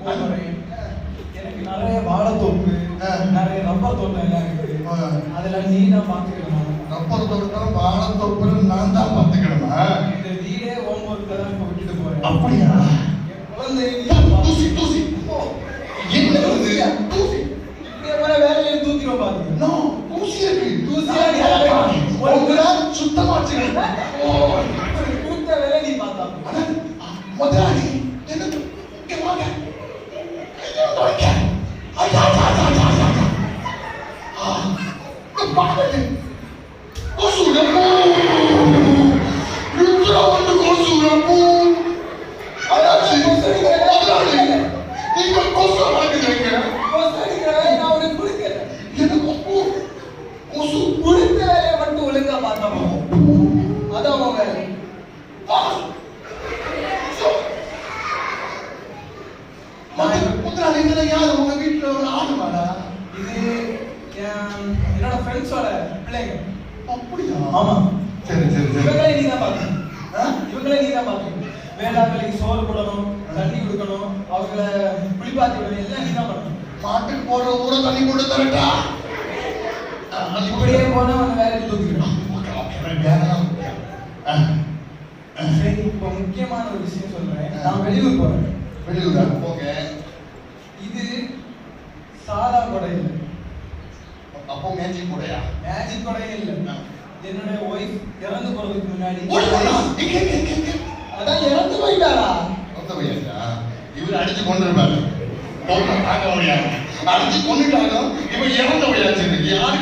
எனக்கு நிறைய வாழைத்தோப்பு, நிறைய ரப்பர் தோட்டம் எல்லாம் இருக்கு. அதெல்லாம் நீ தான் பாத்துக்கணும். ரப்பர் தோட்டம், வாழைத்தோப்பு நான் தான் பாத்துக்கணுமா? இந்த வீடே ஹோம்ஒர்க்ல தான் இப்ப விட்டுட்டு போறேன். அப்படியா? குழந்தை தூசி தூசி என்ன தூசி? வேலையில தூக்கிடுவோம் பாருங்க. நோ, தூசி இருக்கு. தூசியா சுத்தமா வச்சுக்கணும். கொடுத்த வேலை நீ பார்த்தா முதலாளி என்ன வாங்க என்னோட ஃப்ரெண்ட்ஸோட பிள்ளைங்க. அப்படியா? ஆமா. சரி சரி சரி. இவங்களே நீ தான் பாக்கணும். இவங்களே நீ தான் பாக்கணும். வேளாண்மைக்கு சோறு போடணும், தண்ணி கொடுக்கணும், அவங்கள குளிப்பாட்டி விடணும், எல்லாம் நீ தான் பண்ணணும். மாட்டுக்கு போடுற ஊரை தண்ணி கொண்டு தரட்டா? இப்படியே போனா அவன் வேலைக்கு தூக்கிக்கணும். சரி, இப்போ முக்கியமான ஒரு விஷயம் சொல்றேன். நான் வெளியூர் போறேன். வெளியூரா? ஓகே. இது சாதா கொடை இல்லை. அப்போ மேஜிக் கூடயா? மேஜிக் கொடை இல்லை. என்னோட ஒய்ஃப் இறந்து போறதுக்கு முன்னாடி அதான் இறந்து போயிட்டாரா? இவர் அடிச்சு கொண்டிருப்பாரு. தாங்க முடியாது. அடிச்சு கொண்டுட்டாங்க. இவன் இறந்து போயாச்சு. யாரு